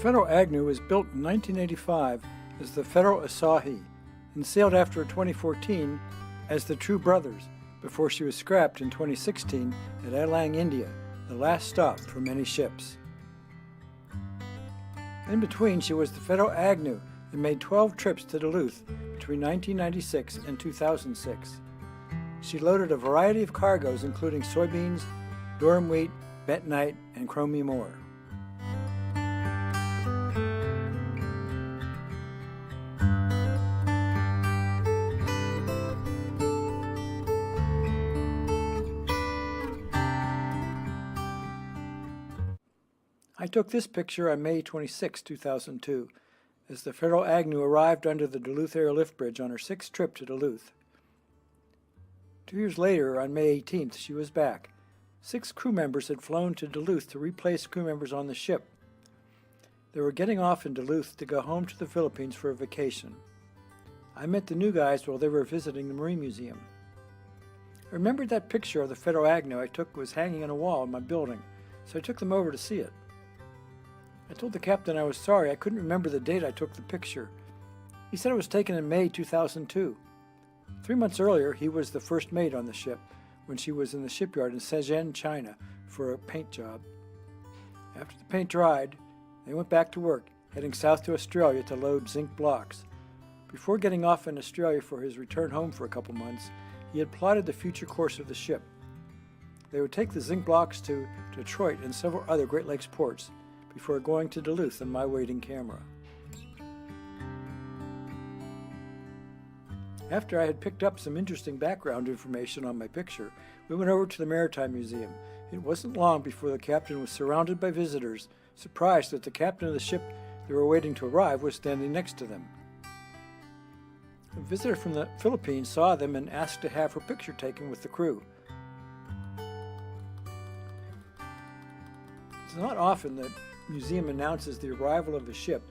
Federal Agno was built in 1985 as the Federal Asahi and sailed after 2014 as the True Brothers before she was scrapped in 2016 at Alang, India, the last stop for many ships. In between, she was the Federal Agno and made 12 trips to Duluth between 1996 and 2006. She loaded a variety of cargoes including soybeans, durum wheat, bentonite, and chromium ore. I took this picture on May 26, 2002, as the Federal Agno arrived under the Duluth Airlift Bridge on her 6th trip to Duluth. 2 years later, on May 18th, she was back. 6 crew members had flown to Duluth to replace crew members on the ship. They were getting off in Duluth to go home to the Philippines for a vacation. I met the new guys while they were visiting the Marine Museum. I remembered that picture of the Federal Agno I took was hanging on a wall in my building, so I took them over to see it. I told the captain I was sorry I couldn't remember the date I took the picture. He said it was taken in May 2002. 3 months earlier, he was the first mate on the ship when she was in the shipyard in Shenzhen, China, for a paint job. After the paint dried, they went back to work, heading south to Australia to load zinc blocks. Before getting off in Australia for his return home for a couple months, he had plotted the future course of the ship. They would take the zinc blocks to Detroit and several other Great Lakes ports before going to Duluth in my waiting camera. After I had picked up some interesting background information on my picture, we went over to the Maritime Museum. It wasn't long before the captain was surrounded by visitors, surprised that the captain of the ship they were waiting to arrive was standing next to them. A visitor from the Philippines saw them and asked to have her picture taken with the crew. It's not often that the museum announces the arrival of a ship,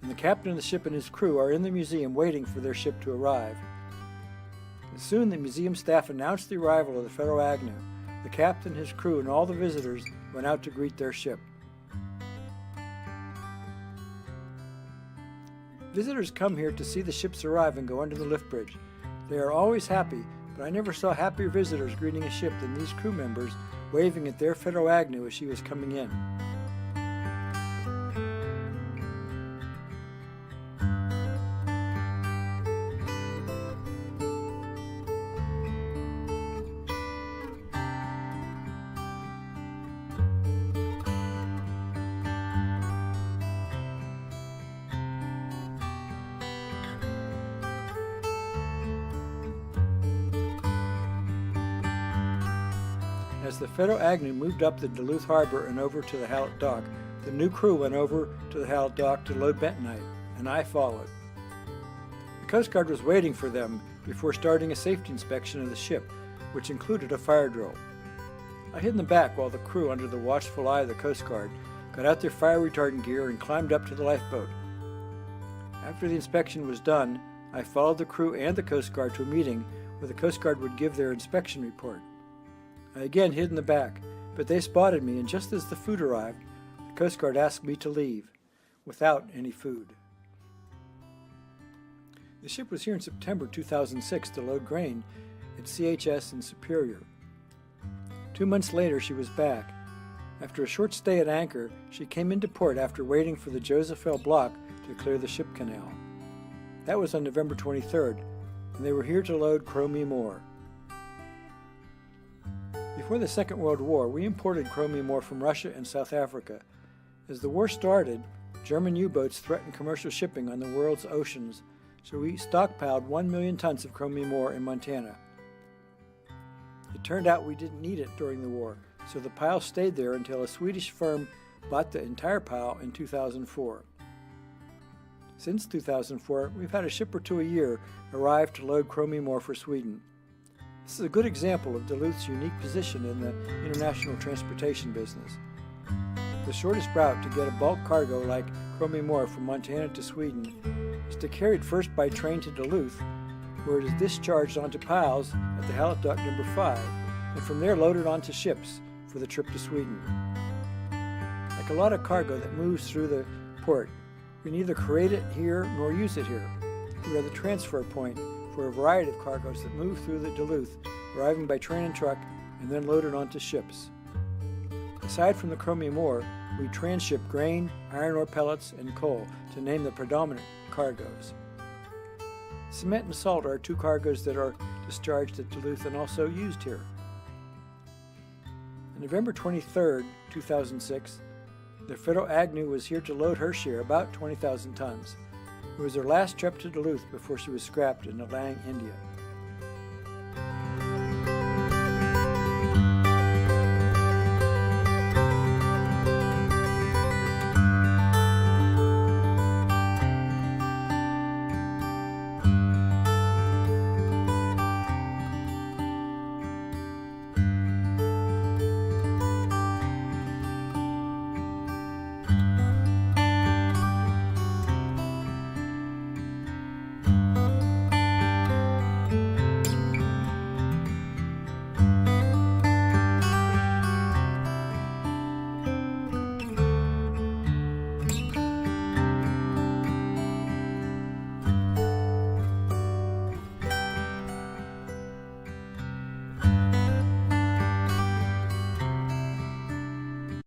and the captain of the ship and his crew are in the museum waiting for their ship to arrive. As soon as the museum staff announced the arrival of the Federal Agno, the captain, his crew, and all the visitors went out to greet their ship. Visitors come here to see the ships arrive and go under the lift bridge. They are always happy, but I never saw happier visitors greeting a ship than these crew members waving at their Federal Agno as she was coming in. As the Federal Agno moved up the Duluth Harbor and over to the Hallett Dock, the new crew went over to the Hallett Dock to load bentonite, and I followed. The Coast Guard was waiting for them before starting a safety inspection of the ship, which included a fire drill. I hid in the back while the crew, under the watchful eye of the Coast Guard, got out their fire retardant gear and climbed up to the lifeboat. After the inspection was done, I followed the crew and the Coast Guard to a meeting where the Coast Guard would give their inspection report. I again hid in the back, but they spotted me, and just as the food arrived, the Coast Guard asked me to leave, without any food. The ship was here in September 2006 to load grain at CHS in Superior. 2 months later, she was back. After a short stay at anchor, she came into port after waiting for the Joseph L. Block to clear the ship canal. That was on November 23rd, and they were here to load chromium ore. Before the Second World War, we imported chromium ore from Russia and South Africa. As the war started, German U-boats threatened commercial shipping on the world's oceans, so we stockpiled 1 million tons of chromium ore in Montana. It turned out we didn't need it during the war, so the pile stayed there until a Swedish firm bought the entire pile in 2004. Since 2004, we've had a ship or two a year arrive to load chromium ore for Sweden. This is a good example of Duluth's unique position in the international transportation business. The shortest route to get a bulk cargo like chromium ore from Montana to Sweden is to carry it first by train to Duluth, where it is discharged onto piles at the Hallett Dock number 5, and from there loaded onto ships for the trip to Sweden. Like a lot of cargo that moves through the port. We neither create it here nor use it here. We are the transfer point for a variety of cargoes that move through the Duluth, arriving by train and truck and then loaded onto ships. Aside from the chromium ore, we transship grain, iron ore pellets, and coal, to name the predominant cargoes. Cement and salt are two cargoes that are discharged at Duluth and also used here. On November 23, 2006, the Federal Agno was here to load her share, about 20,000 tons. It was her last trip to Duluth before she was scrapped in Alang, India.